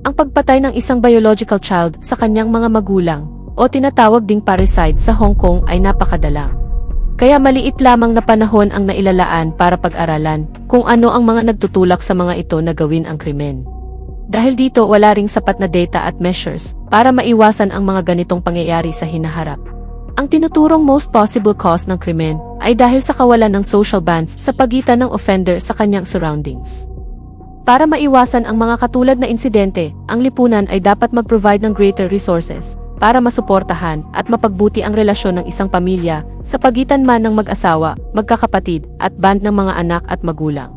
Ang pagpatay ng isang biological child sa kanyang mga magulang, o tinatawag ding parricide sa Hong Kong ay napakadalang. Kaya maliit lamang na panahon ang nailalaan para pag-aralan kung ano ang mga nagtutulak sa mga ito na gawin ang krimen. Dahil dito wala ring sapat na data at measures para maiwasan ang mga ganitong pangyayari sa hinaharap. Ang tinuturong most possible cause ng krimen ay dahil sa kawalan ng social bonds sa pagitan ng offender sa kanyang surroundings. Para maiwasan ang mga katulad na insidente, ang lipunan ay dapat mag-provide ng greater resources para masuportahan at mapagbuti ang relasyon ng isang pamilya sa pagitan man ng mag-asawa, magkakapatid, at band ng mga anak at magulang.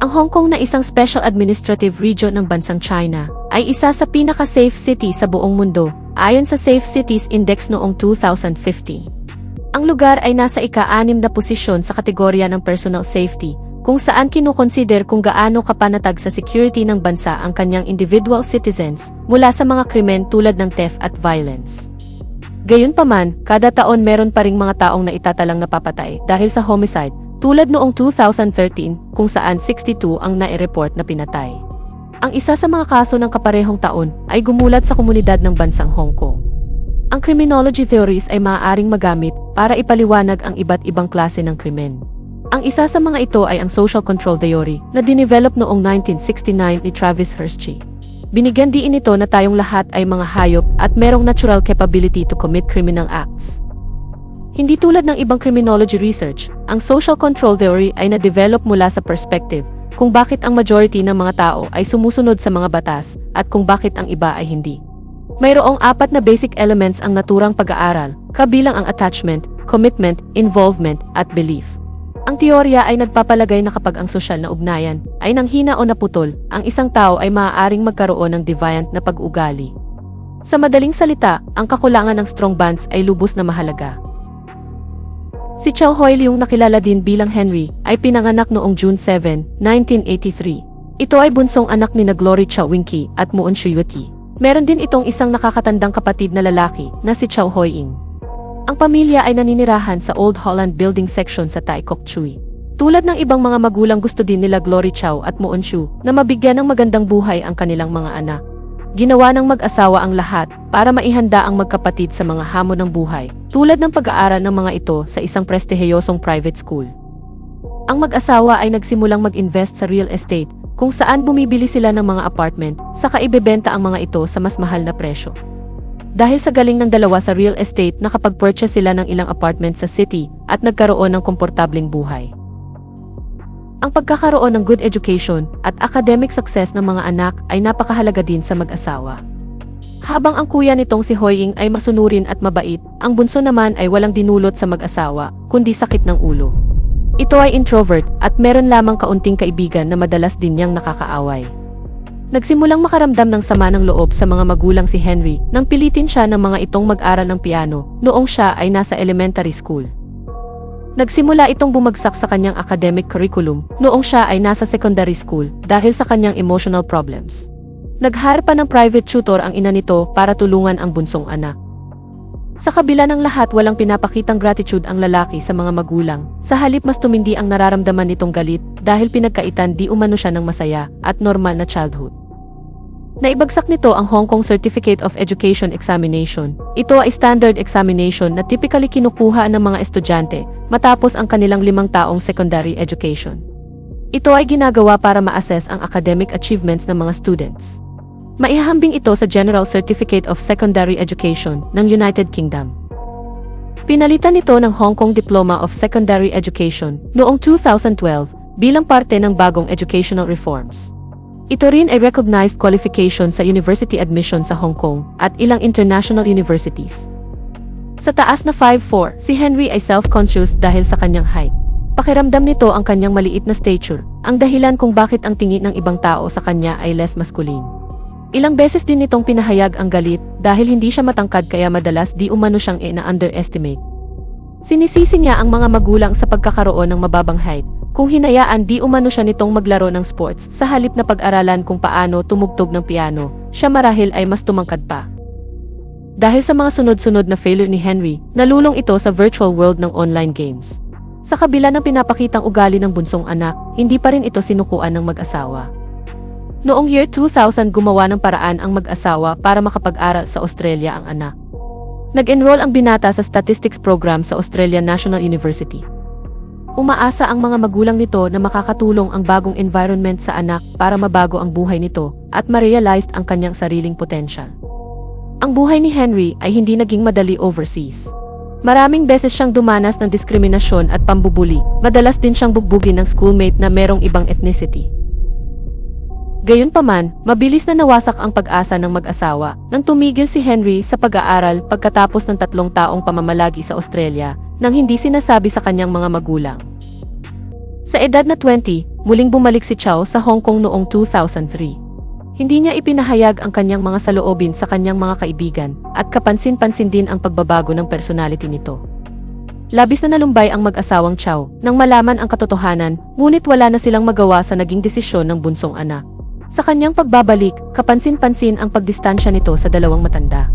Ang Hong Kong na isang special administrative region ng bansang China ay isa sa pinaka-safe city sa buong mundo ayon sa Safe Cities Index noong 2015. Ang lugar ay nasa ika-6 na posisyon sa kategorya ng personal safety, kung saan kinukonsider kung gaano kapanatag sa security ng bansa ang kanyang individual citizens mula sa mga krimen tulad ng theft at violence. Gayunpaman, kada taon meron pa ring mga taong naitatalang napapatay dahil sa homicide, tulad noong 2013 kung saan 62 ang nai-report na pinatay. Ang isa sa mga kaso ng kaparehong taon ay gumulat sa komunidad ng bansang Hong Kong. Ang criminology theories ay maaaring magamit para ipaliwanag ang iba't ibang klase ng krimen. Ang isa sa mga ito ay ang social control theory na dinevelop noong 1969 ni Travis Hirschi. Binigyan diin ito na tayong lahat ay mga hayop at merong natural capability to commit criminal acts. Hindi tulad ng ibang criminology research, ang social control theory ay na-develop mula sa perspective kung bakit ang majority ng mga tao ay sumusunod sa mga batas at kung bakit ang iba ay hindi. Mayroong 4 na basic elements ang naturang pag-aaral, kabilang ang attachment, commitment, involvement, at belief. Ang teorya ay nagpapalagay na kapag ang sosyal na ugnayan ay nanghina o naputol, ang isang tao ay maaaring magkaroon ng deviant na pag-ugali. Sa madaling salita, ang kakulangan ng strong bonds ay lubos na mahalaga. Si Chow Hoi Leung, nakilala din bilang Henry, ay pinanganak noong June 7, 1983. Ito ay bunsong anak ni na Glory Chow Wing-ki at Moon Shuyuti. Meron din itong isang nakakatandang kapatid na lalaki na si Chow Hoi Ing. Ang pamilya ay naninirahan sa Old Holland Building section sa Tai Kok Tsui. Tulad ng ibang mga magulang, gusto din nila Glory Chow at Moon Shu na mabigyan ng magandang buhay ang kanilang mga anak. Ginawa ng mag-asawa ang lahat para maihanda ang magkapatid sa mga hamon ng buhay, tulad ng pag-aaral ng mga ito sa isang prestihiyosong private school. Ang mag-asawa ay nagsimulang mag-invest sa real estate, kung saan bumibili sila ng mga apartment, saka ibebenta ang mga ito sa mas mahal na presyo. Dahil sa galing ng dalawa sa real estate, nakapag-purchase sila ng ilang apartment sa city at nagkaroon ng komportableng buhay. Ang pagkakaroon ng good education at academic success ng mga anak ay napakahalaga din sa mag-asawa. Habang ang kuya nitong si Hoi Ing ay masunurin at mabait, ang bunso naman ay walang dinulot sa mag-asawa, kundi sakit ng ulo. Ito ay introvert at meron lamang kaunting kaibigan na madalas din niyang nakakaaway. Nagsimulang makaramdam ng sama ng loob sa mga magulang si Henry nang pilitin siya ng mga itong mag-aral ng piano noong siya ay nasa elementary school. Nagsimula itong bumagsak sa kanyang academic curriculum noong siya ay nasa secondary school dahil sa kanyang emotional problems. Nag-hire pa ng private tutor ang ina nito para tulungan ang bunsong anak. Sa kabila ng lahat, walang pinapakitang gratitude ang lalaki sa mga magulang. Sa halip, mas tumindi ang nararamdaman nitong galit dahil pinagkaitan di umano siya ng masaya at normal na childhood. Naibagsak nito ang Hong Kong Certificate of Education Examination. Ito ay standard examination na typically kinukuha ng mga estudyante matapos ang kanilang 5 taong secondary education. Ito ay ginagawa para ma-assess ang academic achievements ng mga students. Maihahambing ito sa General Certificate of Secondary Education ng United Kingdom. Pinalitan ito ng Hong Kong Diploma of Secondary Education noong 2012 bilang parte ng bagong educational reforms. Ito rin ay recognized qualification sa university admission sa Hong Kong at ilang international universities. Sa taas na 5'4", si Henry ay self-conscious dahil sa kanyang height. Pakiramdam nito ang kanyang maliit na stature, ang dahilan kung bakit ang tingin ng ibang tao sa kanya ay less masculine. Ilang beses din nitong pinahayag ang galit dahil hindi siya matangkad kaya madalas di umano siyang ina-underestimate. Sinisisi niya ang mga magulang sa pagkakaroon ng mababang height, kung hinayaan di umano siya nitong maglaro ng sports sa halip na pag-aralan kung paano tumugtog ng piano, siya marahil ay mas tumangkad pa. Dahil sa mga sunod-sunod na failure ni Henry, nalulong ito sa virtual world ng online games. Sa kabila ng pinapakitang ugali ng bunsong anak, hindi pa rin ito sinukuan ng mag-asawa. Noong year 2000 gumawa ng paraan ang mag-asawa para makapag-aral sa Australia ang anak. Nag-enroll ang binata sa statistics program sa Australian National University. Umaasa ang mga magulang nito na makakatulong ang bagong environment sa anak para mabago ang buhay nito at ma-realized ang kanyang sariling potential. Ang buhay ni Henry ay hindi naging madali overseas. Maraming beses siyang dumanas ng diskriminasyon at pambubuli, madalas din siyang bugbugin ng schoolmate na merong ibang ethnicity. Gayunpaman, mabilis na nawasak ang pag-asa ng mag-asawa nang tumigil si Henry sa pag-aaral pagkatapos ng 3 taong pamamalagi sa Australia nang hindi sinasabi sa kanyang mga magulang. Sa edad na 20, muling bumalik si Chow sa Hong Kong noong 2003. Hindi niya ipinahayag ang kanyang mga saloobin sa kanyang mga kaibigan at kapansin-pansin din ang pagbabago ng personality nito. Labis na nalumbay ang mag-asawang Chow nang malaman ang katotohanan, ngunit wala na silang magawa sa naging desisyon ng bunsong anak. Sa kanyang pagbabalik, kapansin-pansin ang pagdistansya nito sa dalawang matanda.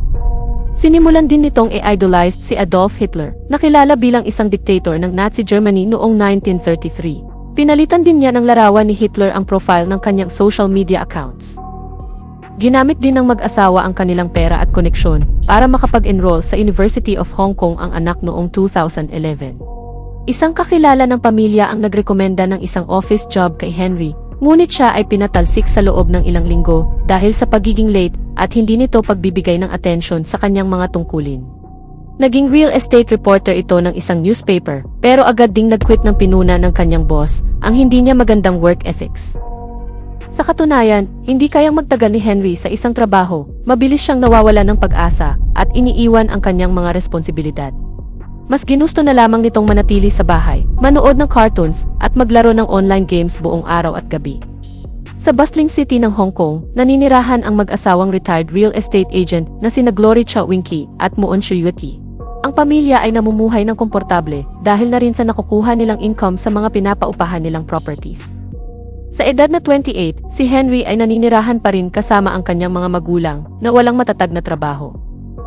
Sinimulan din nitong i-idolized si Adolf Hitler, na kilala bilang isang dictator ng Nazi Germany noong 1933. Pinalitan din niya ng larawan ni Hitler ang profile ng kanyang social media accounts. Ginamit din ng mag-asawa ang kanilang pera at koneksyon para makapag-enroll sa University of Hong Kong ang anak noong 2011. Isang kakilala ng pamilya ang nagrekomenda ng isang office job kay Henry, ngunit siya ay pinatalsik sa loob ng ilang linggo dahil sa pagiging late at hindi nito pagbibigay ng atensyon sa kanyang mga tungkulin. Naging real estate reporter ito ng isang newspaper, pero agad ding nag-quit ng pinuna ng kanyang boss, ang hindi niya magandang work ethics. Sa katunayan, hindi kayang magtagal ni Henry sa isang trabaho, mabilis siyang nawawala ng pag-asa at iniiwan ang kanyang mga responsibilidad. Mas ginusto na lamang nitong manatili sa bahay, manood ng cartoons at maglaro ng online games buong araw at gabi. Sa bustling city ng Hong Kong, naninirahan ang mag-asawang retired real estate agent na sina Glory Chow Wing-ki at Moon Shuyuti. Ang pamilya ay namumuhay ng komportable dahil na rin sa nakukuha nilang income sa mga pinapaupahan nilang properties. Sa edad na 28, si Henry ay naninirahan pa rin kasama ang kanyang mga magulang na walang matatag na trabaho.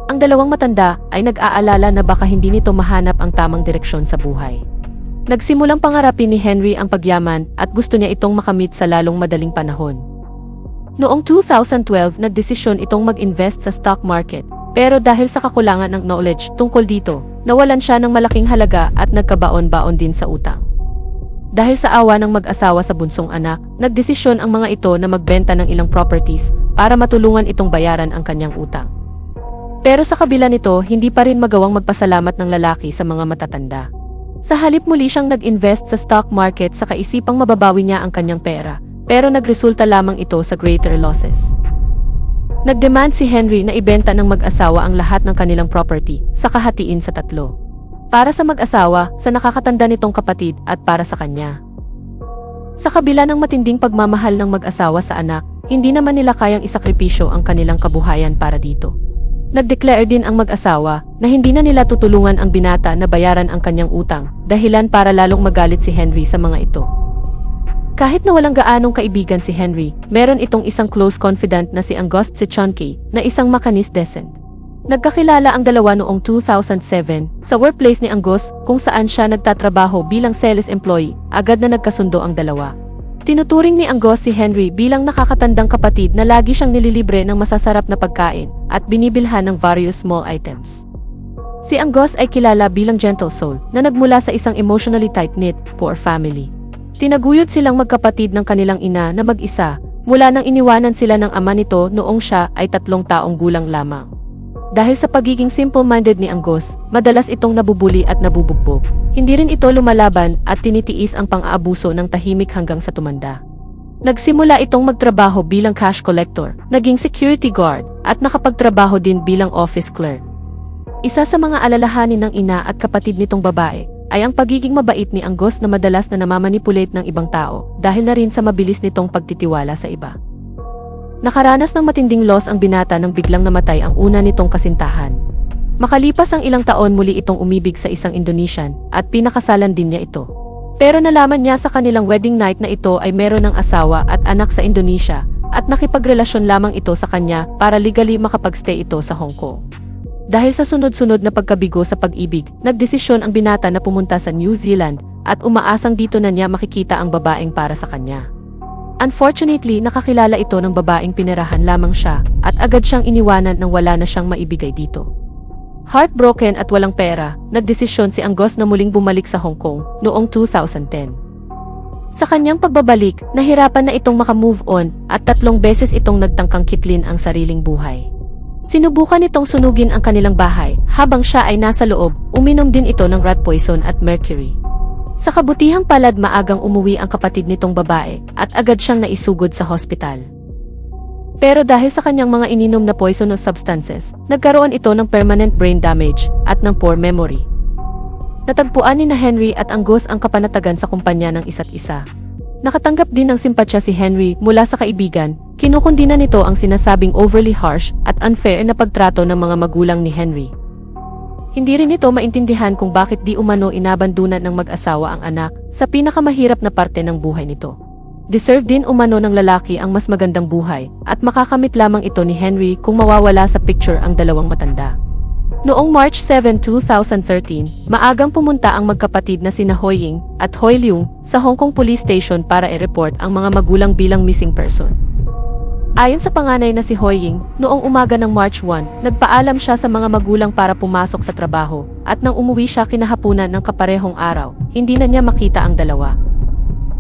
Ang dalawang matanda ay nag-aalala na baka hindi nito mahanap ang tamang direksyon sa buhay. Nagsimulang pangarapin ni Henry ang pagyaman at gusto niya itong makamit sa lalong madaling panahon. Noong 2012, nagdesisyon itong mag-invest sa stock market, pero dahil sa kakulangan ng knowledge tungkol dito, nawalan siya ng malaking halaga at nagkabaon-baon din sa utang. Dahil sa awa ng mag-asawa sa bunsong anak, nagdesisyon ang mga ito na magbenta ng ilang properties para matulungan itong bayaran ang kanyang utang. Pero sa kabila nito, hindi pa rin magawang magpasalamat ng lalaki sa mga matatanda. Sa halip muli siyang nag-invest sa stock market sa kaisipang mababawi niya ang kanyang pera, pero nagresulta lamang ito sa greater losses. Nagdemand si Henry na ibenta ng mag-asawa ang lahat ng kanilang property, sa kahatiin sa 3. Para sa mag-asawa, sa nakakatanda nitong kapatid, at para sa kanya. Sa kabila ng matinding pagmamahal ng mag-asawa sa anak, hindi naman nila kayang isakripisyo ang kanilang kabuhayan para dito. Nag-declare din ang mag-asawa na hindi na nila tutulungan ang binata na bayaran ang kanyang utang, dahilan para lalong magalit si Henry sa mga ito. Kahit na walang gaanong kaibigan si Henry, meron itong isang close confidant na si Angus Sichonki, na isang Macanese descent. Nagkakilala ang dalawa noong 2007 sa workplace ni Angus kung saan siya nagtatrabaho bilang sales employee, agad na nagkasundo ang dalawa. Tinuturing ni Angus si Henry bilang nakakatandang kapatid na lagi siyang nililibre ng masasarap na pagkain at binibilhan ng various small items. Si Angus ay kilala bilang gentle soul na nagmula sa isang emotionally tight-knit, poor family. Tinaguyod silang magkapatid ng kanilang ina na mag-isa mula nang iniwanan sila ng ama nito noong siya ay 3 taong gulang lamang. Dahil sa pagiging simple-minded ni Angus, madalas itong nabubuli at nabubugbog. Hindi rin ito lumalaban at tinitiis ang pang-aabuso ng tahimik hanggang sa tumanda. Nagsimula itong magtrabaho bilang cash collector, naging security guard, at nakapagtrabaho din bilang office clerk. Isa sa mga alalahanin ng ina at kapatid nitong babae ay ang pagiging mabait ni Angus na madalas na namamanipulate ng ibang tao dahil na rin sa mabilis nitong pagtitiwala sa iba. Nakaranas ng matinding loss ang binata nang biglang namatay ang una nitong kasintahan. Makalipas ang ilang taon muli itong umibig sa isang Indonesian at pinakasalan din niya ito. Pero nalaman niya sa kanilang wedding night na ito ay meron ng asawa at anak sa Indonesia at nakipagrelasyon lamang ito sa kanya para legally makapagstay ito sa Hong Kong. Dahil sa sunod-sunod na pagkabigo sa pag-ibig, nagdesisyon ang binata na pumunta sa New Zealand at umaasang dito na niya makikita ang babaeng para sa kanya. Unfortunately, nakakilala ito ng babaeng pinirahan lamang siya at agad siyang iniwanan nang wala na siyang maibigay dito. Heartbroken at walang pera, nagdesisyon si Angus na muling bumalik sa Hong Kong noong 2010. Sa kanyang pagbabalik, nahirapan na itong makamove on at 3 beses itong nagtangkang kitlin ang sariling buhay. Sinubukan itong sunugin ang kanilang bahay, habang siya ay nasa loob, uminom din ito ng rat poison at mercury. Sa kabutihang palad maagang umuwi ang kapatid nitong babae at agad siyang naisugod sa hospital. Pero dahil sa kanyang mga ininom na poisonous substances, nagkaroon ito ng permanent brain damage at ng poor memory. Natagpuan ni Henry at Angus ang kapanatagan sa kumpanya ng isa't isa. Nakatanggap din ng simpatsya si Henry mula sa kaibigan, kinukundina nito ang sinasabing overly harsh at unfair na pagtrato ng mga magulang ni Henry. Hindi rin ito maintindihan kung bakit di umano inabandunan ng mag-asawa ang anak sa pinakamahirap na parte ng buhay nito. Deserve din umano ng lalaki ang mas magandang buhay at makakamit lamang ito ni Henry kung mawawala sa picture ang dalawang matanda. Noong March 7, 2013, maagang pumunta ang magkapatid na sina Hoi Ying at Hoi Leung sa Hong Kong Police Station para i-report ang mga magulang bilang missing person. Ayon sa panganay na si Hoi Ying, noong umaga ng March 1, nagpaalam siya sa mga magulang para pumasok sa trabaho, at nang umuwi siya kinahapunan ng kaparehong araw, hindi na niya makita ang dalawa.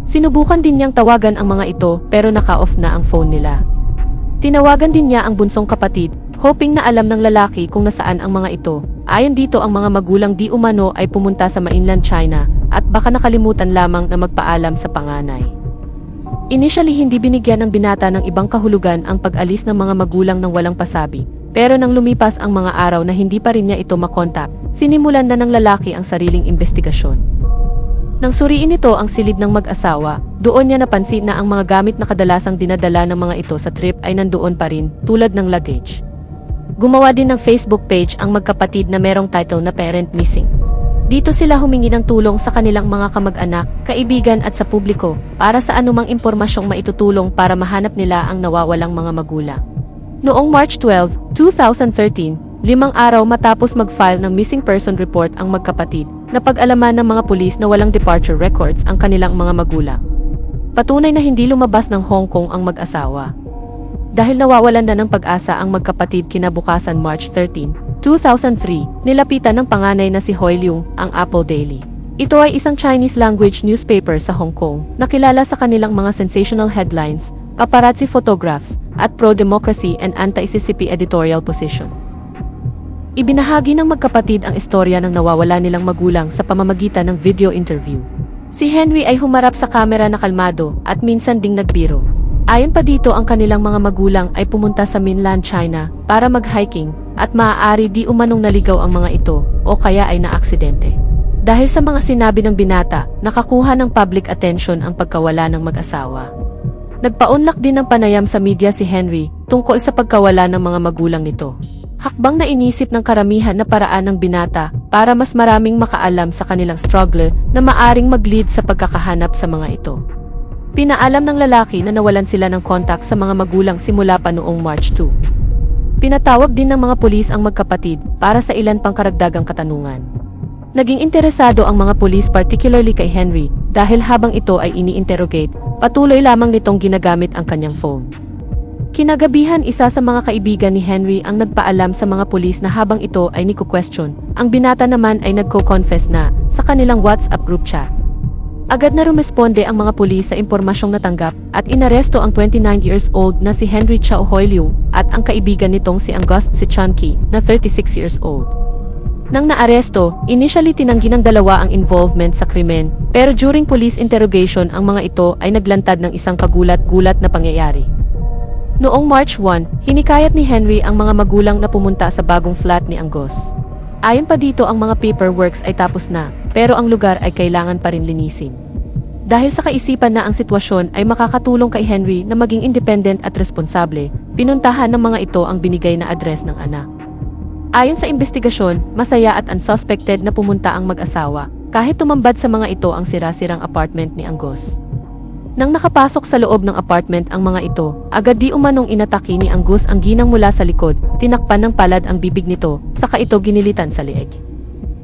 Sinubukan din niyang tawagan ang mga ito pero naka-off na ang phone nila. Tinawagan din niya ang bunsong kapatid, hoping na alam ng lalaki kung nasaan ang mga ito. Ayon dito ang mga magulang di umano ay pumunta sa mainland China, at baka nakalimutan lamang na magpaalam sa panganay. Initially hindi binigyan ng binata ng ibang kahulugan ang pag-alis ng mga magulang ng walang pasabi, pero nang lumipas ang mga araw na hindi pa rin niya ito makontak, sinimulan na ng lalaki ang sariling investigasyon. Nang suriin nito ang silid ng mag-asawa, doon niya napansin na ang mga gamit na kadalasang dinadala ng mga ito sa trip ay nandoon pa rin, tulad ng luggage. Gumawa din ng Facebook page ang magkapatid na merong title na Parent Missing. Dito sila humingi ng tulong sa kanilang mga kamag-anak, kaibigan at sa publiko para sa anumang impormasyong maitutulong para mahanap nila ang nawawalang mga magulang. Noong March 12, 2013, 5 araw matapos mag-file ng missing person report ang magkapatid, napag-alaman ng mga pulis na walang departure records ang kanilang mga magulang. Patunay na hindi lumabas ng Hong Kong ang mag-asawa. Dahil nawawalan na ng pag-asa ang magkapatid kinabukasan March 13, 2003, nilapitan ng panganay na si Hoi Leung ang Apple Daily. Ito ay isang Chinese language newspaper sa Hong Kong, nakilala sa kanilang mga sensational headlines, paparazzi photographs, at pro-democracy and anti-CCP editorial position. Ibinahagi ng magkapatid ang istorya ng nawawala nilang magulang sa pamamagitan ng video interview. Si Henry ay humarap sa kamera na kalmado at minsan ding nagbiro. Ayon pa dito ang kanilang mga magulang ay pumunta sa mainland China para mag-hiking at maaari di umanong naligaw ang mga ito o kaya ay naaksidente. Dahil sa mga sinabi ng binata, nakakuha ng public attention ang pagkawala ng mag-asawa. Nagpaunlak din ng panayam sa media si Henry tungkol sa pagkawala ng mga magulang nito. Hakbang na inisip ng karamihan na paraan ng binata para mas maraming makaalam sa kanilang struggle na maaring mag-lead sa pagkakahanap sa mga ito. Pinaalam ng lalaki na nawalan sila ng kontak sa mga magulang simula pa noong March 2. Pinatawag din ng mga pulis ang magkapatid para sa ilan pang karagdagang katanungan. Naging interesado ang mga pulis particularly kay Henry dahil habang ito ay ini-interrogate, patuloy lamang nitong ginagamit ang kanyang phone. Kinagabihan isa sa mga kaibigan ni Henry ang nagpaalam sa mga pulis na habang ito ay niko-question, ang binata naman ay nagko-confess na sa kanilang WhatsApp group chat. Agad na rumesponde ang mga pulis sa impormasyong natanggap at inaresto ang 29 years old na si Henry Chow Hoi Leung at ang kaibigan nitong si Angus Si Chun Ki na 36 years old. Nang naaresto, initially tinanggi ng dalawa ang involvement sa krimen, pero during police interrogation ang mga ito ay naglantad ng isang kagulat-gulat na pangyayari. Noong March 1, hinikayat ni Henry ang mga magulang na pumunta sa bagong flat ni Angus. Ayon pa dito ang mga paperworks ay tapos na, pero ang lugar ay kailangan pa rin linisin. Dahil sa kaisipan na ang sitwasyon ay makakatulong kay Henry na maging independent at responsable, pinuntahan ng mga ito ang binigay na address ng anak. Ayon sa investigasyon, masaya at unsuspected na pumunta ang mag-asawa, kahit tumambad sa mga ito ang sira-sirang apartment ni Angus. Nang nakapasok sa loob ng apartment ang mga ito, agad di umanong inatake ni Angus ang ginang mula sa likod, tinakpan ng palad ang bibig nito, saka ito ginilitan sa lieg.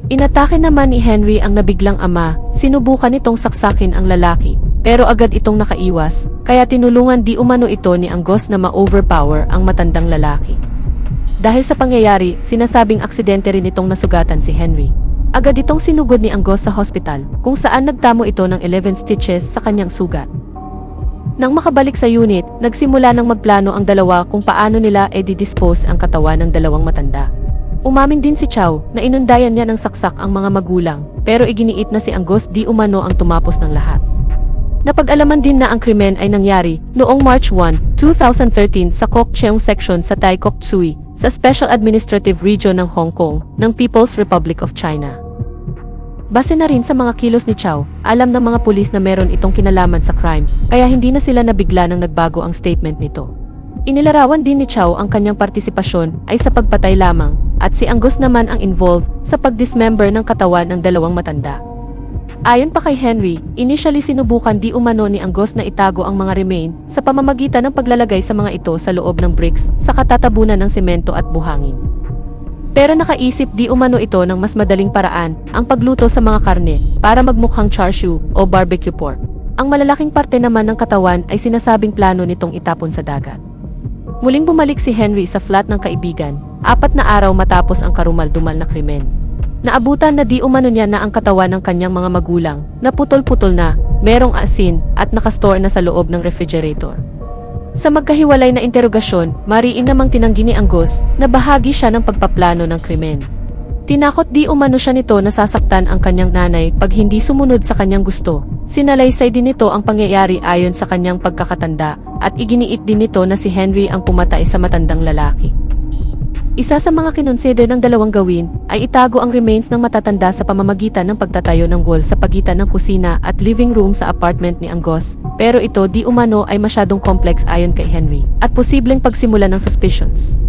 Inatake naman ni Henry ang nabiglang ama, sinubukan nitong saksakin ang lalaki, pero agad itong nakaiwas, kaya tinulungan di umano ito ni Angus na ma-overpower ang matandang lalaki. Dahil sa pangyayari, sinasabing aksidente rin itong nasugatan si Henry. Agad itong sinugod ni Angus sa hospital, kung saan nagtamo ito ng 11 stitches sa kanyang sugat. Nang makabalik sa unit, nagsimula ng magplano ang dalawa kung paano nila i-dispose ang katawan ng dalawang matanda. Umamin din si Chow na inundayan niya ng saksak ang mga magulang, pero iginiit na si Angus di umano ang tumapos ng lahat. Napag-alaman din na ang krimen ay nangyari noong March 1, 2013 sa Kok Cheong Section sa Tai Kok Tsui, sa Special Administrative Region ng Hong Kong, ng People's Republic of China. Base na rin sa mga kilos ni Chow, alam ng mga pulis na meron itong kinalaman sa crime, kaya hindi na sila nabigla nang nagbago ang statement nito. Inilarawan din ni Chow ang kanyang partisipasyon ay sa pagpatay lamang, at si Angus naman ang involved sa pag-dismember ng katawan ng dalawang matanda. Ayon pa kay Henry, initially sinubukan di umano ni Angus na itago ang mga remain sa pamamagitan ng paglalagay sa mga ito sa loob ng bricks sa katatabunan ng semento at buhangin. Pero nakaisip di umano ito ng mas madaling paraan, ang pagluto sa mga karne, para magmukhang char siu o barbecue pork. Ang malalaking parte naman ng katawan ay sinasabing plano nitong itapon sa dagat. Muling bumalik si Henry sa flat ng kaibigan, 4 na araw matapos ang karumal-dumal na krimen. Naabutan na di umano niya na ang katawan ng kanyang mga magulang, na putol-putol na, merong asin, at nakastore na sa loob ng refrigerator. Sa magkahiwalay na interogasyon, mariin namang tinanggi ni Angus na bahagi siya ng pagpaplano ng krimen. Tinakot di umano siya nito na sasaktan ang kanyang nanay pag hindi sumunod sa kanyang gusto. Sinalaysay din nito ang pangyayari ayon sa kanyang pagkakatanda at iginiit din nito na si Henry ang pumatay sa matandang lalaki. Isa sa mga kinonsider ng dalawang gawin ay itago ang remains ng matatanda sa pamamagitan ng pagtatayo ng wall sa pagitan ng kusina at living room sa apartment ni Angus, pero ito di umano ay masyadong complex ayon kay Henry at posibleng pagsimula ng suspicions.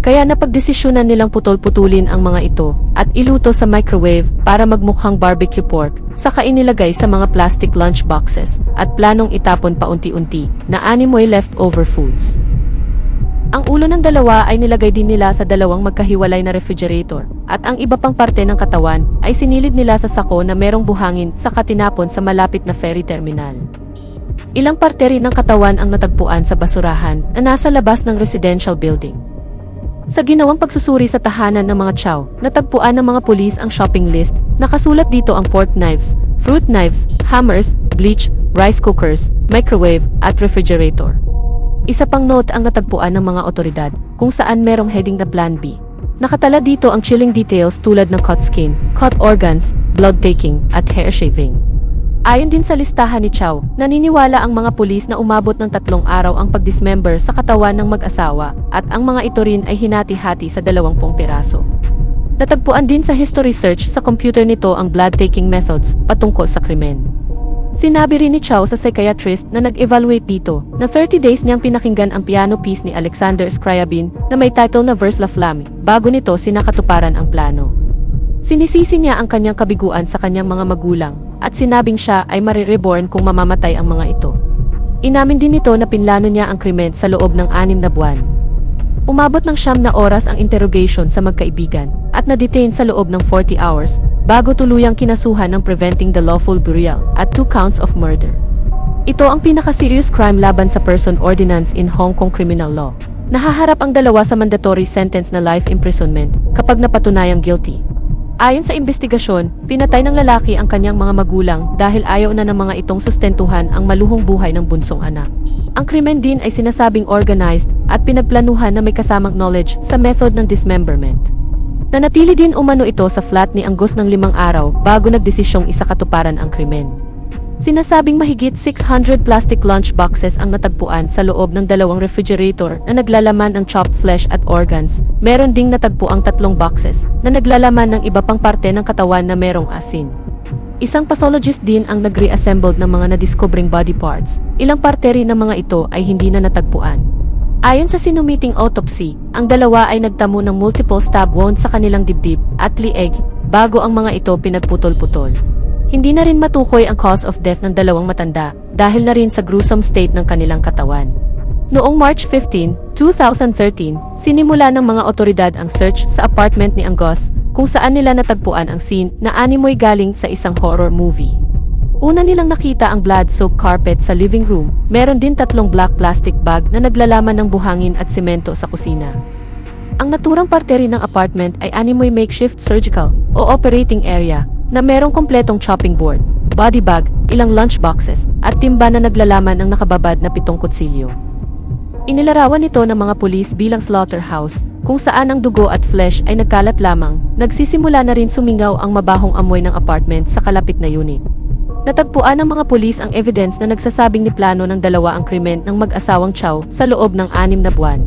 Kaya napagdesisyonan nilang putol-putulin ang mga ito at iluto sa microwave para magmukhang barbecue pork, saka inilagay sa mga plastic lunch boxes at planong itapon paunti-unti na animoy leftover foods. Ang ulo ng dalawa ay nilagay din nila sa dalawang magkahiwalay na refrigerator at ang iba pang parte ng katawan ay sinilid nila sa sako na merong buhangin saka tinapon sa malapit na ferry terminal. Ilang parte rin ng katawan ang natagpuan sa basurahan na nasa labas ng residential building. Sa ginawang pagsusuri sa tahanan ng mga Chow, natagpuan ng mga pulis ang shopping list. Nakasulat dito ang pork knives, fruit knives, hammers, bleach, rice cookers, microwave, at refrigerator. Isa pang note ang natagpuan ng mga otoridad, kung saan merong heading na Plan B. Nakatala dito ang chilling details tulad ng cut skin, cut organs, blood taking, at hair shaving. Ayon din sa listahan ni Chow, naniniwala ang mga pulis na umabot ng 3 araw ang pagdismember sa katawan ng mag-asawa at ang mga ito rin ay hinati-hati sa 20 piraso. Natagpuan din sa history search sa computer nito ang blood-taking methods patungkol sa krimen. Sinabi rin ni Chow sa psychiatrist na nag-evaluate dito na 30 days niyang pinakinggan ang piano piece ni Alexander Scriabin na may title na Vers la Flamme bago nito sinakatuparan ang plano. Sinisisi niya ang kanyang kabiguan sa kanyang mga magulang at sinabing siya ay marireborn kung mamamatay ang mga ito. Inamin din nito na pinlano niya ang krimen sa loob ng 6 na buwan. Umabot ng 9 na oras ang interrogation sa magkaibigan at na-detain sa loob ng 40 hours bago tuluyang kinasuhan ng preventing the lawful burial at 2 counts of murder. Ito ang pinaka-serious crime laban sa person ordinance in Hong Kong criminal law. Nahaharap ang dalawa sa mandatory sentence na life imprisonment kapag napatunayang guilty. Ayon sa investigasyon, pinatay ng lalaki ang kanyang mga magulang dahil ayaw na ng mga itong sustentuhan ang maluhong buhay ng bunsong anak. Ang krimen din ay sinasabing organized at pinagplanuhan na may kasamang knowledge sa method ng dismemberment. Nanatili din umano ito sa flat ni Angus ng 5 araw bago nagdesisyong isakatuparan ang krimen. Sinasabing mahigit 600 plastic lunch boxes ang natagpuan sa loob ng 2 refrigerator na naglalaman ng chopped flesh at organs. Meron ding natagpuang 3 boxes na naglalaman ng iba pang parte ng katawan na merong asin. Isang pathologist din ang nag-reassembled ng mga nadiskobring body parts. Ilang parte rin ng mga ito ay hindi na natagpuan. Ayon sa sinumiting autopsy, ang dalawa ay nagtamo ng multiple stab wounds sa kanilang dibdib at lieg bago ang mga ito pinagputol-putol. Hindi na rin matukoy ang cause of death ng dalawang matanda dahil na rin sa gruesome state ng kanilang katawan. Noong March 15, 2013, sinimula ng mga otoridad ang search sa apartment ni Angus kung saan nila natagpuan ang scene na animoy galing sa isang horror movie. Una nilang nakita ang blood-soaked carpet sa living room, meron din 3 black plastic bag na naglalaman ng buhangin at semento sa kusina. Ang naturang parte rin ng apartment ay animoy makeshift surgical o operating area na merong kompletong chopping board, body bag, ilang lunch boxes, at timba na naglalaman ng nakababad na 7 kutsilyo. Inilarawan ito ng mga pulis bilang slaughterhouse, kung saan ang dugo at flesh ay nagkalat lamang. Nagsisimula na rin sumingaw ang mabahong amoy ng apartment sa kalapit na unit. Natagpuan ng mga pulis ang evidence na nagsasabing ni plano ng dalawa ang krimen ng mag-asawang Chow sa loob ng 6 na buwan.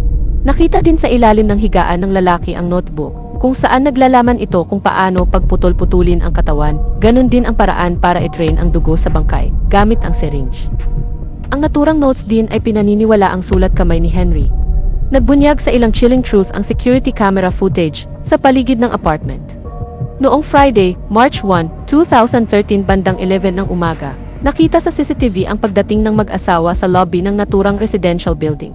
Nakita din sa ilalim ng higaan ng lalaki ang notebook, kung saan naglalaman ito kung paano pagputol-putulin ang katawan, ganun din ang paraan para i-drain ang dugo sa bangkay, gamit ang syringe. Ang naturang notes din ay pinaniniwala ang sulat kamay ni Henry. Nagbunyag sa ilang chilling truth ang security camera footage sa paligid ng apartment. Noong Friday, March 1, 2013 bandang 11 ng umaga, nakita sa CCTV ang pagdating ng mag-asawa sa lobby ng naturang residential building.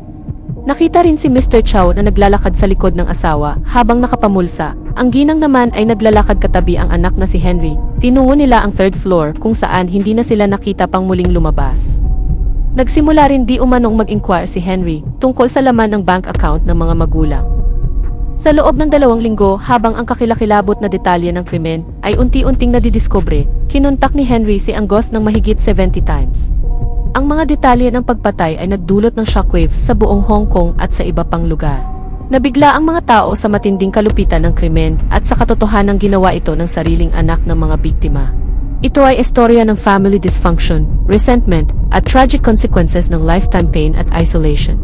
Nakita rin si Mr. Chow na naglalakad sa likod ng asawa habang nakapamulsa. Ang ginang naman ay naglalakad katabi ang anak na si Henry. Tinungo nila ang 3rd floor kung saan hindi na sila nakita pang muling lumabas. Nagsimula rin di umanong mag-inquire si Henry tungkol sa laman ng bank account ng mga magulang. Sa loob ng 2 linggo habang ang kakilakilabot na detalye ng krimen ay unti-unting nadidiskubre, kinontak ni Henry si Angus ng mahigit 70 times. Ang mga detalye ng pagpatay ay nagdulot ng shockwaves sa buong Hong Kong at sa iba pang lugar. Nabigla ang mga tao sa matinding kalupitan ng krimen at sa katotohanang ginawa ito ng sariling anak ng mga biktima. Ito ay istorya ng family dysfunction, resentment, at tragic consequences ng lifetime pain at isolation.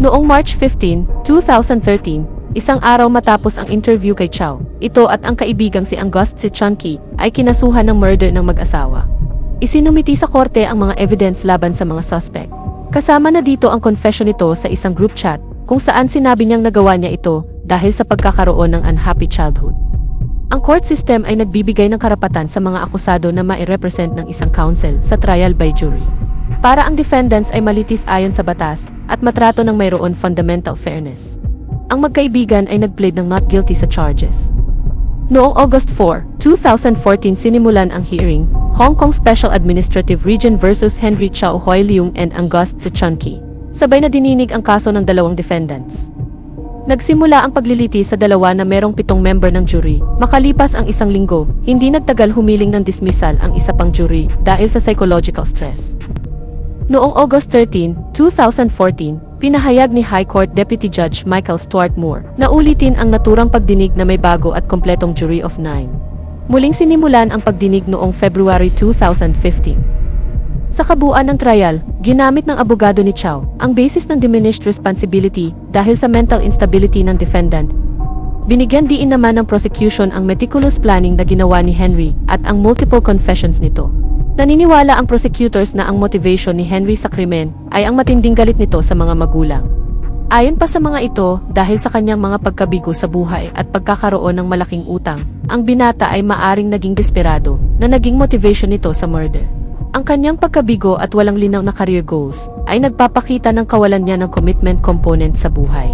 Noong March 15, 2013, isang araw matapos ang interview kay Chow, ito at ang kaibigang si Angus si Chunky ay kinasuhan ng murder ng mag-asawa. Isinumiti sa korte ang mga evidence laban sa mga suspect. Kasama na dito ang confession nito sa isang group chat kung saan sinabi niyang nagawa niya ito dahil sa pagkakaroon ng unhappy childhood. Ang court system ay nagbibigay ng karapatan sa mga akusado na mai-represent ng isang counsel sa trial by jury. Para ang defendants ay malitis ayon sa batas at matrato ng mayroon fundamental fairness. Ang magkaibigan ay nag-plead ng not guilty sa charges. Noong August 4, 2014 sinimulan ang hearing, Hong Kong Special Administrative Region versus Henry Chow Hoi Leung and Angus Chunky. Sabay na dininig ang kaso ng 2 defendants. Nagsimula ang pagliliti sa 2 na merong 7 member ng jury. Makalipas ang 1 linggo, hindi nagtagal humiling ng dismissal ang isa pang jury dahil sa psychological stress. Noong August 13, 2014, pinahayag ni High Court Deputy Judge Michael Stuart Moore na ulitin ang naturang pagdinig na may bago at kompletong jury of 9. Muling sinimulan ang pagdinig noong February 2015. Sa kabuuan ng trial, ginamit ng abogado ni Chow ang basis ng diminished responsibility dahil sa mental instability ng defendant. Binigyan diin naman ng prosecution ang meticulous planning na ginawa ni Henry at ang multiple confessions nito. Naniniwala ang prosecutors na ang motivation ni Henry sa krimen ay ang matinding galit nito sa mga magulang. Ayon pa sa mga ito, dahil sa kanyang mga pagkabigo sa buhay at pagkakaroon ng malaking utang, ang binata ay maaring naging desperado na naging motivation nito sa murder. Ang kanyang pagkabigo at walang linaw na career goals ay nagpapakita ng kawalan niya ng commitment component sa buhay.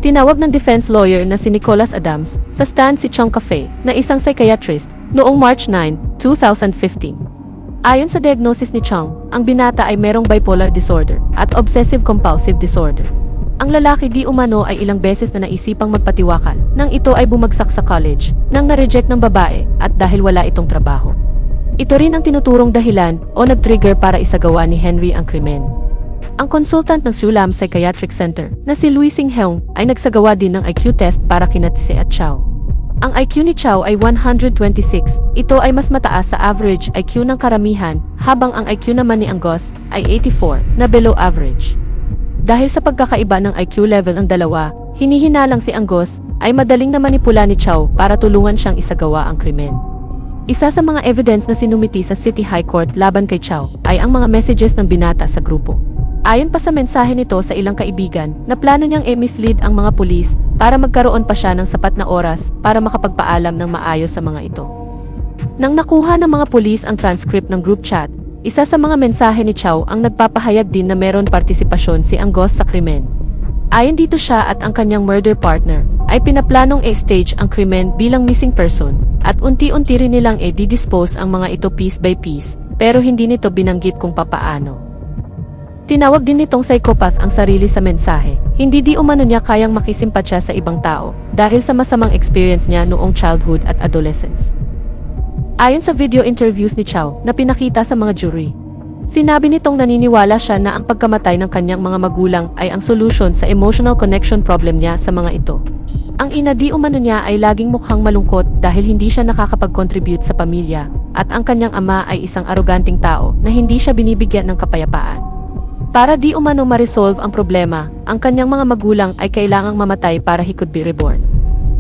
Tinawag ng defense lawyer na si Nicholas Adams sa stand si Chong Cafe na isang psychiatrist noong March 9, 2015. Ayon sa diagnosis ni Chong, ang binata ay merong bipolar disorder at obsessive-compulsive disorder. Ang lalaki di umano ay ilang beses na naisipang magpatiwakal nang ito ay bumagsak sa college nang na-reject ng babae at dahil wala itong trabaho. Ito rin ang tinuturong dahilan o nag-trigger para isagawa ni Henry ang krimen. Ang consultant ng Siloam Psychiatric Center na si Louis Sing Heung ay nagsagawa din ng IQ test para kina Tse at Chow. Ang IQ ni Chow ay 126, ito ay mas mataas sa average IQ ng karamihan, habang ang IQ naman ni Angus ay 84, na below average. Dahil sa pagkakaiba ng IQ level ng dalawa, hinihinalang si Angus ay madaling na manipula ni Chow para tulungan siyang isagawa ang krimen. Isa sa mga evidence na sinumiti sa City High Court laban kay Chow ay ang mga messages ng binata sa grupo. Ayon pa sa mensahe nito sa ilang kaibigan na plano niyang i-mislead ang mga pulis para magkaroon pa siya ng sapat na oras para makapagpaalam ng maayos sa mga ito. Nang nakuha ng mga pulis ang transcript ng group chat, isa sa mga mensahe ni Chow ang nagpapahayag din na meron partisipasyon si Angus sa krimen. Ayon dito siya at ang kanyang murder partner ay pinaplanong i-stage ang krimen bilang missing person at unti-unti rin nilang i-dispose ang mga ito piece by piece, pero hindi nito binanggit kung papaano. Tinawag din nitong psychopath ang sarili sa mensahe. Hindi di umano niya kayang makisimpatya sa ibang tao dahil sa masamang experience niya noong childhood at adolescence. Ayon sa video interviews ni Chow na pinakita sa mga jury, sinabi nitong naniniwala siya na ang pagkamatay ng kanyang mga magulang ay ang solusyon sa emotional connection problem niya sa mga ito. Ang ina di umano niya ay laging mukhang malungkot dahil hindi siya nakakapag-contribute sa pamilya, at ang kanyang ama ay isang aroganting tao na hindi siya binibigyan ng kapayapaan. Para di umano ma-resolve ang problema, ang kanyang mga magulang ay kailangang mamatay para he could be reborn.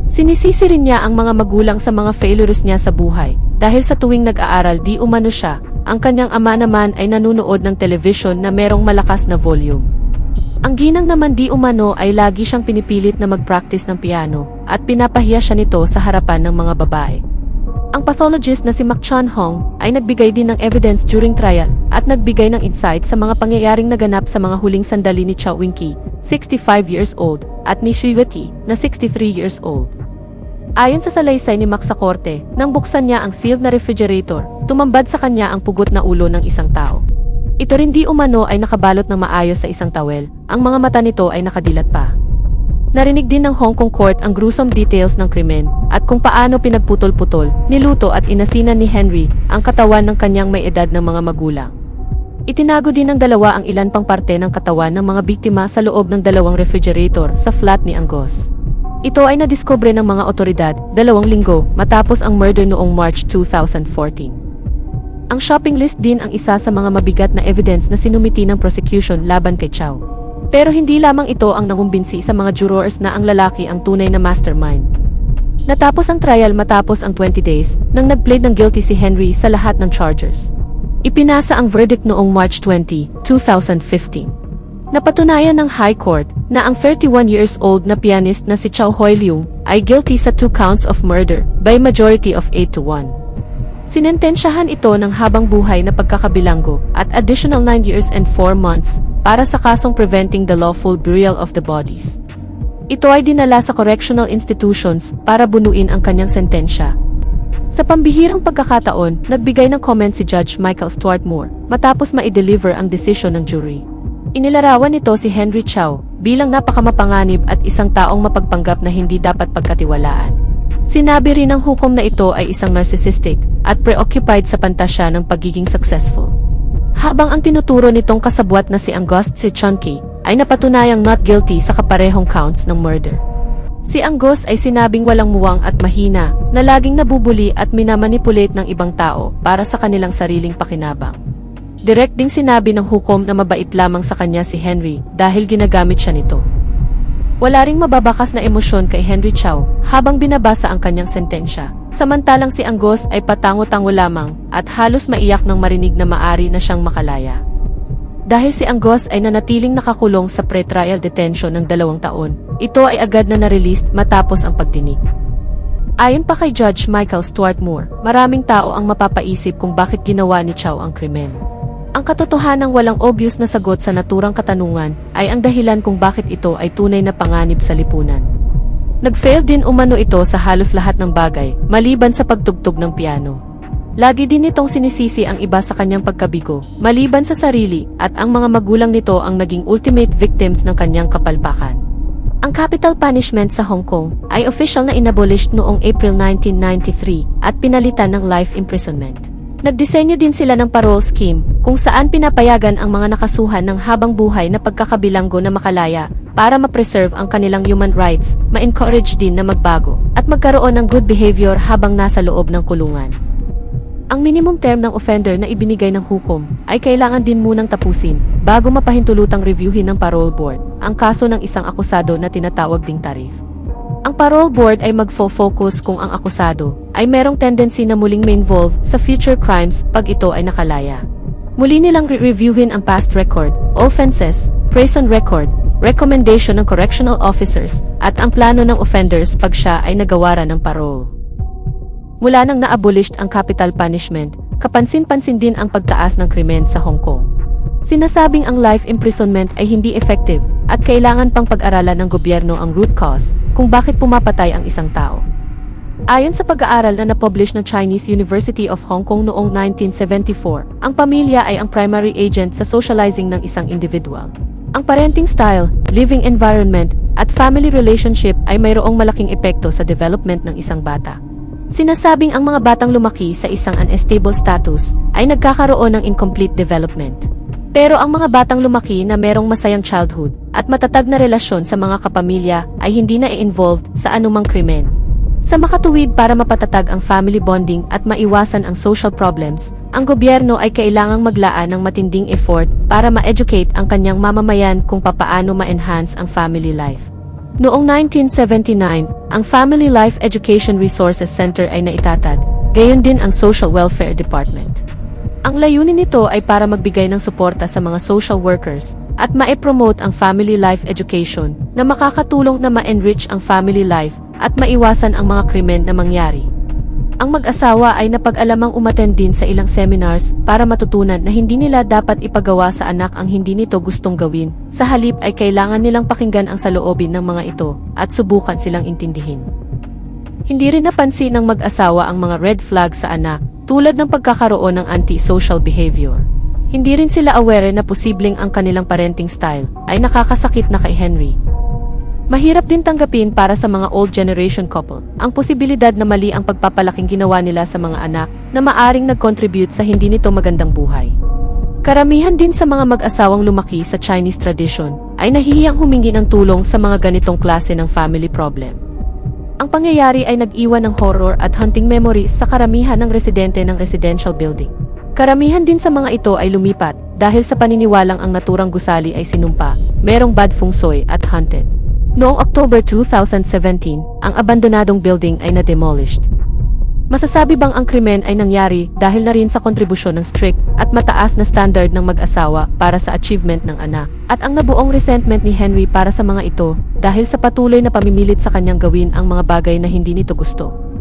Sinisisi rin niya ang mga magulang sa mga failures niya sa buhay, dahil sa tuwing nag-aaral di umano siya, ang kanyang ama naman ay nanunood ng television na merong malakas na volume. Ang ginang naman di umano ay lagi siyang pinipilit na mag-practice ng piano, at pinapahiya siya nito sa harapan ng mga babae. Ang pathologist na si Mak Chun Hong ay nagbigay din ng evidence during trial at nagbigay ng insight sa mga pangyayaring naganap sa mga huling sandali ni Chow Wing-ki, 65 years old, at ni Shui Wei-ti, na 63 years old. Ayon sa salaysay ni Mak sa korte, nang buksan niya ang sealed na refrigerator, tumambad sa kanya ang pugot na ulo ng isang tao. Ito rin di umano ay nakabalot ng maayos sa isang tawel, ang mga mata nito ay nakadilat pa. Narinig din ng Hong Kong court ang gruesome details ng krimen at kung paano pinagputol-putol, niluto at inasinan ni Henry ang katawan ng kanyang may edad ng mga magulang. Itinago din ng dalawa ang ilan pang parte ng katawan ng mga biktima sa loob ng dalawang refrigerator sa flat ni Angus. Ito ay nadiskubre ng mga otoridad 2 linggo matapos ang murder noong March 2014. Ang shopping list din ang isa sa mga mabigat na evidence na sinumiti ng prosecution laban kay Chow. Pero hindi lamang ito ang nangumbinsi sa mga jurors na ang lalaki ang tunay na mastermind. Natapos ang trial matapos ang 20 days nang nag-plead ng guilty si Henry sa lahat ng charges. Ipinasa ang verdict noong March 20, 2015. Napatunayan ng High Court na ang 31 years old na pianist na si Chow Hoi Leung ay guilty sa 2 counts of murder by majority of 8-1. Sinentensyahan ito ng habang buhay na pagkakabilanggo at additional 9 years and 4 months para sa kasong preventing the lawful burial of the bodies. Ito ay dinala sa correctional institutions para bunuin ang kanyang sentensya. Sa pambihirang pagkakataon, nagbigay ng comment si Judge Michael Stuart Moore matapos ma-deliver ang desisyon ng jury. Inilarawan nito si Henry Chow bilang napakamapanganib at isang taong mapagpanggap na hindi dapat pagkatiwalaan. Sinabi rin ng hukom na ito ay isang narcissistic at preoccupied sa pantasya ng pagiging successful. Habang ang tinuturo nitong kasabwat na si Angus Si Chun-ki ay napatunayang not guilty sa kaparehong counts ng murder. Si Angus ay sinabing walang muwang at mahina na laging nabubuli at minamanipulate ng ibang tao para sa kanilang sariling pakinabang. Direct ding sinabi ng hukom na mabait lamang sa kanya si Henry dahil ginagamit siya nito. Wala ring mababakas na emosyon kay Henry Chow habang binabasa ang kanyang sentensya. Samantalang si Angus ay patango-tango lamang at halos maiyak nang marinig na maari na siyang makalaya. Dahil si Angus ay nanatiling nakakulong sa pre-trial detention ng 2 taon, ito ay agad na na-released matapos ang pagdinig. Ayon pa kay Judge Michael Stuart Moore, maraming tao ang mapapaisip kung bakit ginawa ni Chow ang krimen. Ang katotohanang walang obvious na sagot sa naturang katanungan ay ang dahilan kung bakit ito ay tunay na panganib sa lipunan. Nag-fail din umano ito sa halos lahat ng bagay, maliban sa pagtugtog ng piano. Lagi din nitong sinisisi ang iba sa kanyang pagkabigo, maliban sa sarili, at ang mga magulang nito ang naging ultimate victims ng kanyang kapalpakan. Ang capital punishment sa Hong Kong ay official na inabolished noong April 1993 at pinalitan ng life imprisonment. Nagdisenyo din sila ng parole scheme kung saan pinapayagan ang mga nakasuhan ng habang buhay na pagkakabilanggo na makalaya para ma-preserve ang kanilang human rights, ma-encourage din na magbago at magkaroon ng good behavior habang nasa loob ng kulungan. Ang minimum term ng offender na ibinigay ng hukom ay kailangan din munang tapusin bago mapahintulutang reviewin ng parole board ang kaso ng isang akusado na tinatawag ding tarif. Ang parole board ay magfo-focus kung ang akusado ay merong tendency na muling ma-involve sa future crimes pag ito ay nakalaya. Muli nilang re-reviewin ang past record, offenses, prison record, recommendation ng correctional officers, at ang plano ng offenders pag siya ay nagawaran ng parole. Mula nang na-abolished ang capital punishment, kapansin-pansin din ang pagtaas ng krimen sa Hong Kong. Sinasabing ang life imprisonment ay hindi effective at kailangan pang pag-aralan ng gobyerno ang root cause kung bakit pumapatay ang isang tao. Ayon sa pag-aaral na napublish ng Chinese University of Hong Kong noong 1974, ang pamilya ay ang primary agent sa socializing ng isang individual. Ang parenting style, living environment, at family relationship ay mayroong malaking epekto sa development ng isang bata. Sinasabing ang mga batang lumaki sa isang unstable status ay nagkakaroon ng incomplete development. Pero ang mga batang lumaki na merong masayang childhood at matatag na relasyon sa mga kapamilya ay hindi na i-involved sa anumang krimen. Sa makatuwid para mapatatag ang family bonding at maiwasan ang social problems, ang gobyerno ay kailangang maglaan ng matinding effort para ma-educate ang kanyang mamamayan kung papaano ma-enhance ang family life. Noong 1979, ang Family Life Education Resources Center ay naitatag, gayon din ang Social Welfare Department. Ang layunin nito ay para magbigay ng suporta sa mga social workers at ma-promote ang family life education na makakatulong na ma-enrich ang family life at maiwasan ang mga krimen na mangyari. Ang mag-asawa ay napag-alamang umattend din sa ilang seminars para matutunan na hindi nila dapat ipagawa sa anak ang hindi nito gustong gawin. Sa halip ay kailangan nilang pakinggan ang saloobin ng mga ito at subukan silang intindihin. Hindi rin napansin ng mag-asawa ang mga red flag sa anak, tulad ng pagkakaroon ng anti-social behavior. Hindi rin sila aware na posibleng ang kanilang parenting style ay nakakasakit na kay Henry. Mahirap din tanggapin para sa mga old generation couple ang posibilidad na mali ang pagpapalaking ginawa nila sa mga anak na maaring nag-contribute sa hindi nito magandang buhay. Karamihan din sa mga mag-asawang lumaki sa Chinese tradition ay nahihiyang humingi ng tulong sa mga ganitong klase ng family problem. Ang pangyayari ay nag-iwan ng horror at haunting memories sa karamihan ng residente ng residential building. Karamihan din sa mga ito ay lumipat dahil sa paniniwalang ang naturang gusali ay sinumpa, merong bad feng shui at haunted. Noong October 2017, ang abandonadong building ay na-demolished. Masasabi bang ang krimen ay nangyari dahil na rin sa kontribusyon ng strict at mataas na standard ng mag-asawa para sa achievement ng anak, at ang nabuong resentment ni Henry para sa mga ito dahil sa patuloy na pamimilit sa kanyang gawin ang mga bagay na hindi nito gusto?